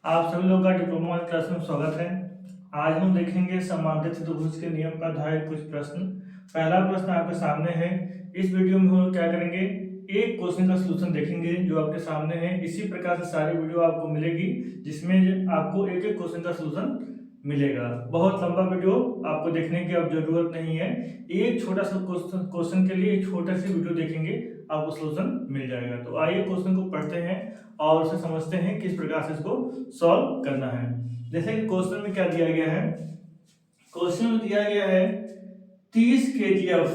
आप सभी लोगों का डिप्लोमा क्लास में स्वागत है। आज हम देखेंगे समांतर चतुर्भुज के नियम का आधारित कुछ प्रश्न। पहला प्रश्न आपके सामने है। इस वीडियो में हम क्या करेंगे, एक क्वेश्चन का सलूशन देखेंगे जो आपके सामने है। इसी प्रकार से सारी वीडियो आपको मिलेगी जिसमें आपको एक एक क्वेश्चन का सलूशन मिलेगा। बहुत लंबा वीडियो आपको देखने की अब जरूरत नहीं है। एक छोटा सा क्वेश्चन के लिए एक छोटा सी वीडियो देखेंगे, आपको सलूशन मिल जाएगा। तो आइए क्वेश्चन को पढ़ते हैं और उसे समझते हैं किस प्रकार से इसको सॉल्व करना है। जैसे कि क्वेश्चन में क्या दिया गया है, क्वेश्चन में दिया गया है 30 kgf।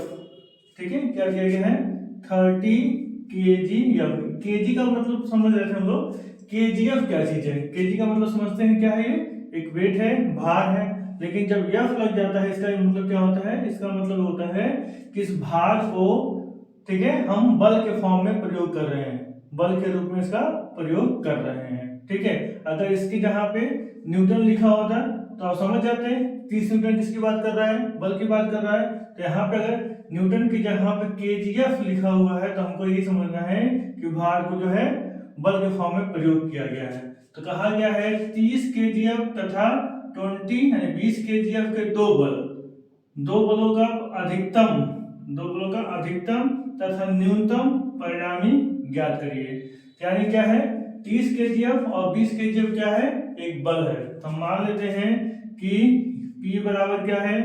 ठीक है, क्या दिया गया है 30 kgf। केजी का मतलब समझ रहे थे हम लोग, kgf क्या चीज है। केजी का मतलब समझते हैं क्या है, ये एक वेट है, भार है। लेकिन जब यफ लग जाता है इसका मतलब क्या होता है, इसका मतलब होता है कि इस भार को, ठीक है, हम बल के फॉर्म में प्रयोग कर रहे हैं, बल के रूप में इसका प्रयोग कर रहे हैं। ठीक है, अगर इसकी जहां पे न्यूटन लिखा होता तो आप समझ जाते हैं 30 न्यूटन किसकी बात कर रहा है, बल की बात कर रहा है। तो यहाँ पे अगर न्यूटन की जगह पे केजीएफ लिखा हुआ है तो हमको ये समझना है कि भार को जो है बल के फॉर्म में प्रयोग किया गया है। तो कहा गया है 30 केजीएफ तथा 20 यानी 20 केजीएफ के दो बलों का अधिकतम, दो बलों का अधिकतम तथा न्यूनतम परिणामी ज्ञात करिए। यानी क्या है, 30 kgf और 20 kgf क्या है, एक बल है। तो हम मान लेते हैं कि P बराबर क्या है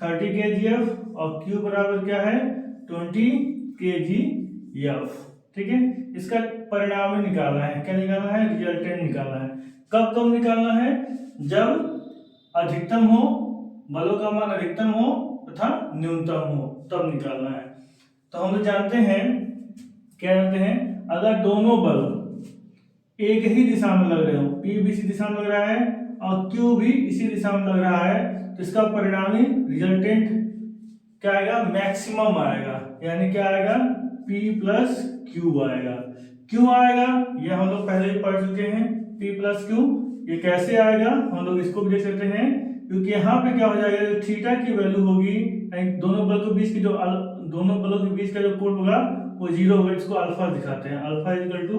30 kgf और Q बराबर क्या है 20 kgf। ठीक है, इसका परिणाम निकालना है, क्या निकालना है, रिजल्टेंट निकालना है। कब निकालना है, जब अधिकतम हो, बलों का मान अधिकतम हो तथा न्यूनतम हो, तब निकालना है। तो हम लोग जानते हैं, क्या जानते हैं, अगर दोनों बल एक ही दिशा में लग रहे हो, P भी इसी दिशा में लग रहा है और Q भी इसी दिशा में लग रहा है, तो इसका परिणामी रिजल्टेंट क्या आएगा, मैक्सिमम आएगा। यानी क्या आएगा, P प्लस Q आएगा। क्यों आएगा, ये हम लोग पहले ही पढ़ चुके हैं। P प्लस Q ये कैसे आएगा, हम लोग इसको भी देख सकते हैं। क्योंकि यहाँ पे क्या हो जाएगा, जो थीटा की वैल्यू होगी, दोनों बल के बीच की जो दोनों बलों के बीच का जो कोण होगा वो जीरो होगा। इसको अल्फा दिखाते हैं, अल्फा इक्वल टू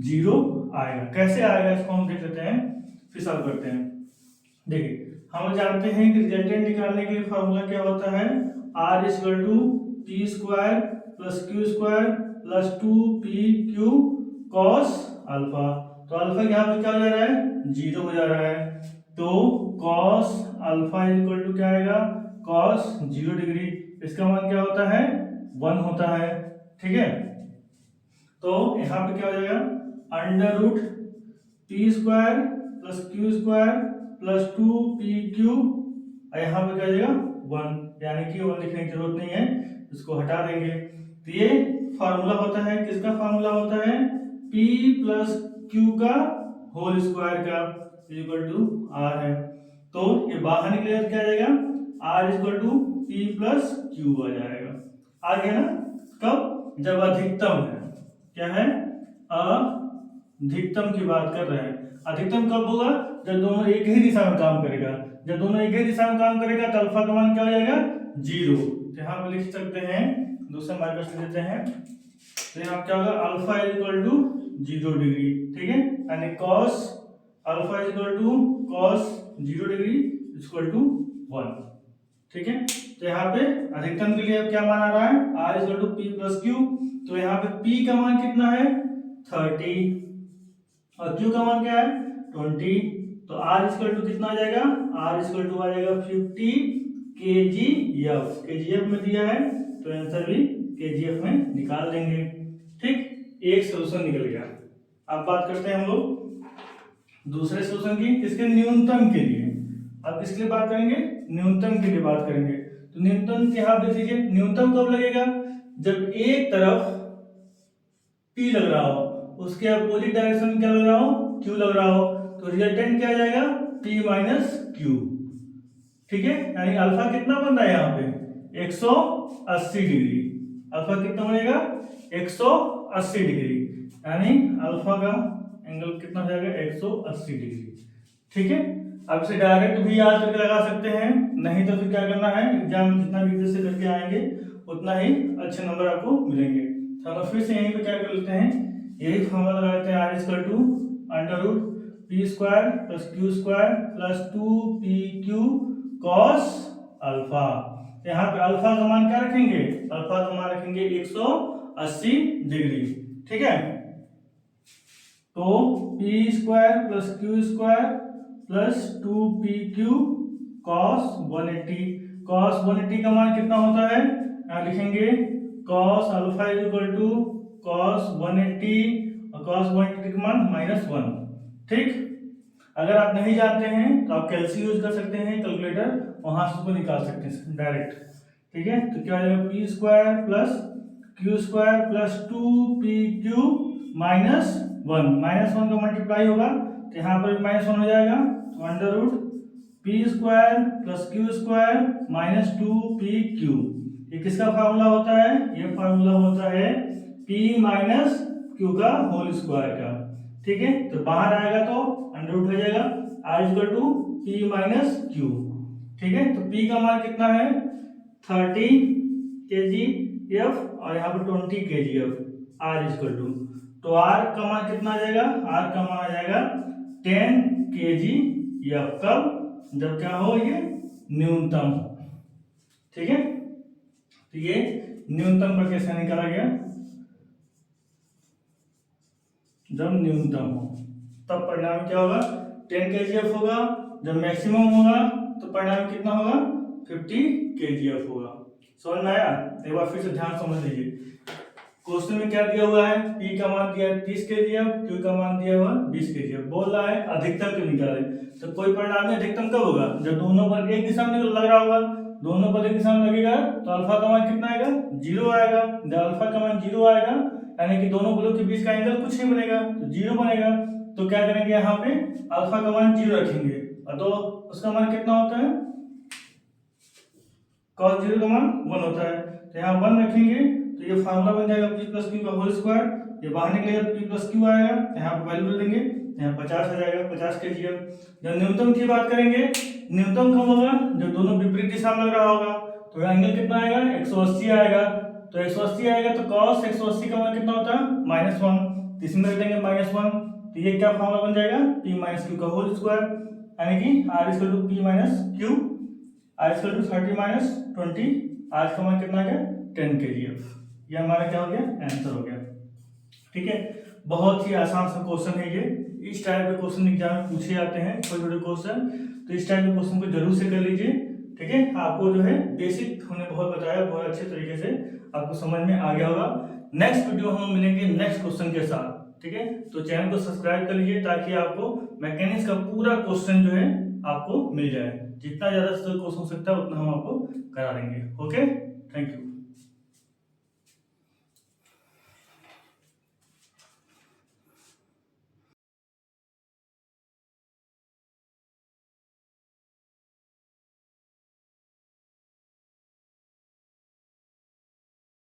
जीरो आएगा। कैसे आएगा इसको हम देख लेते हैं, फिर सॉल्व करते हैं। देखिए, हम जानते हैं कि रिजल्टेंट निकालने के लिए फॉर्मूला क्या होता है, R equal to P square plus Q square plus 2pq cos alpha. तो अल्फा यहाँ पे क्या हो जा रहा है, जीरो हो जा रहा है। तो कॉस अल्फा इक्वल टू क्या आएगा, कॉस 0 डिग्री। इसका मान क्या होता है, 1 होता है। ठीक है, तो यहाँ पे क्या हो जाएगा, under root P square plus Q square plus 2pq, यहाँ पे क्या हो जाएगा 1, यानी कि 1 लिखने की जरूरत नहीं है, इसको हटा देंगे। तो ये फार्मूला होता है, किसका फार्मूला होता है, p प्लस क्यू का होल स्क्वायर का इक्वल टू r है। तो ये बाहर निकलेगा क्या आ जाएगा, r equal to P plus Q आ जाएगा। आ गया ना, कब, जब अधिकतम है, क्या है, अधिकतम की बात कर रहे हैं। अधिकतम कब होगा, जब दोनों एक ही दिशा में काम करेगा। जब दोनों एक ही दिशा में काम करेगा तो अल्फा का मान क्या हो जाएगा, 0। तो यहाँ पे लिख सकते हैं, दूसरा माइनस ले देते हैं। तो यहाँ क्या होगा, अल्फा इक्वल टू 0 डिग्री। ठीक है, यानी cos alpha equal to cos 0 degree equal to 1। ठीक है, तो यहाँ पे अधिकतम के लिए अब क्या मान आ रहा है, R equal to P plus Q. तो यहाँ पे P का मान कितना है 30 और Q का मान क्या है 20। तो R इक्वल टू कितना आ जाएगा, R इक्वल टू आ जाएगा 50 kgf। kgf में दिया है तो आंसर भी kgf में निकाल देंगे। ठीक, एक सोल्यूशन निकल गया। अब बात करते हैं हम लोग दूसरे सोल्यूशन की, किसके, न्यूनतम के लिए। अब किसके लिए बात करेंगे, न्यूनतम के लिए बात करेंगे। तो न्यूनतम के आप देख लीजिए, न्यूनतम कब लगेगा, जब एक तरफ P लग रहा हो, उसके अपोजिट डायरेक्शन में क्या लग रहा हो, Q लग रहा हो। तो रिजल्टेंट क्या आ जाएगा, P माइनस Q। ठीक है, यानी अल्फा कितना बन रहा है यहाँ पे 180 डिग्री। अल्फा कितना बनेगा 180 डिग्री, यानी अल्फा का एंगल कितना हो जाएगा 180 डिग्री। ठीक है, अब इसे डायरेक्ट भी याद करके लगा सकते हैं, नहीं तो फिर क्या करना है, एग्जाम में जितना भी से करके आएंगे उतना ही अच्छे नंबर आपको मिलेंगे। तो हम फिर से यहीं पे क्या कर लेते हैं, यही फॉर्मूला लगाते हैं, R equal to under root P square plus Q square plus 2pq cos alpha. यहाँ पे अल्फा का मान क्या रखेंगे, अल्फा का मान रखेंगे 180 डिग्री। ठीक है, तो P square plus Q square plus 2pq cos 180। Cos 180 का मान कितना होता है, यहाँ लिखेंगे cos alpha is equal to cos 180 और कॉस 180 का मान -1। ठीक, अगर आप नहीं जानते हैं तो आप कैलसी यूज कर सकते हैं, कैलकुलेटर, वहां से उसको निकाल सकते हैं डायरेक्ट। ठीक है, तो क्या हो जाएगा, P square plus Q square plus 2pq -1, -1 का मल्टीप्लाई होगा तो यहाँ पर -1 हो जाएगा, तो under root P square plus Q square -2pq। ये किसका फार्मूला होता है, ये फार्मूला होता है p माइनस क्यू का होल स्क्वायर का। ठीक है, तो बाहर आएगा तो अंडर रूट हो जाएगा r equal to P minus Q. ठीक है, तो p का मान कितना है 30 kgf और यहाँ पर 20 kgf, r इक्वल टू, तो r का मान कितना आ जाएगा, r का मान आ जाएगा 10 kgf। कब, जब क्या हो, ये न्यूनतम। ठीक है, तो ये न्यूनतम का कैसे निकाला गया, जब न्यूनतम हो तब परिणाम क्या होगा 10 kgf होगा, जब मैक्सिमम होगा तो परिणाम कितना होगा 50 kgf होगा। समझ में आया, एक बार फिर से ध्यान समझ लीजिए। क्वेश्चन में क्या दिया हुआ है, P का मान दिया है 30 kgf, Q का मान दिया हुआ 20 kgf, बोल रहा है अधिकतम क्यों निकाले। तो कोई परिणाम में अधिकतम कब होगा, जब दोनों पर एक दिशा में लग रहा होगा, दोनों पर एक दिशा में लगेगा तो अल्फा का मान कितना आएगा 0 आएगा। जब अल्फा का मान 0 आएगा यानी कि दोनों बलों के बीच का एंगल कुछ नहीं बनेगा, तो 0 बनेगा। तो क्या करेंगे, यहाँ पे अल्फा का मान 0 रखेंगे और तो उसका मान कितना होता है, cos 0 का मान 1 होता है, तो यहाँ 1 रखेंगे तो ये फार्मूला बन जाएगा p प्लस क्यू का होल स्क्वायर। ये बाहर निकलेगा p प्लस क्यू आएगा, यहाँ पे वैल्यू देंगे, यहाँ 50 आ जाएगा, 50 kgf। जब न्यूनतम की बात करेंगे, न्यूनतम कब होगा, जब दोनों विपरीत दिशा में लग रहा होगा, तो एंगल कितना आएगा 180 आएगा। तो 180 आएगा तो cos 180 का मान कितना होता है -1, इसमें रख देंगे -1, तो ये क्या फार्मूला बन जाएगा p माइनस क्यू का होल स्क्वायर, यानी कि r equal to p minus Q, r equal to 30 minus 20, r का मान कितना आ गया 10 kgf। ये हमारा क्या हो गया, आंसर हो गया। ठीक है, बहुत ही आसान सा क्वेश्चन है ये, इस टाइप के क्वेश्चन एग्जाम में पूछे जाते हैं छोटे छोटे क्वेश्चन, तो इस टाइप के क्वेश्चन को जरूर से कर लीजिए। ठीक है, आपको जो है बेसिक हमने बहुत बताया, बहुत अच्छे तरीके से आपको समझ में आ गया होगा। नेक्स्ट वीडियो हम मिलेंगे नेक्स्ट क्वेश्चन के साथ। ठीक है, तो चैनल को सब्सक्राइब कर लीजिए ताकि आपको मैकेनिक्स का पूरा क्वेश्चन जो है आपको मिल जाए, जितना ज्यादा क्वेश्चन हो सकता है उतना हम आपको करा देंगे। Okay, thank you.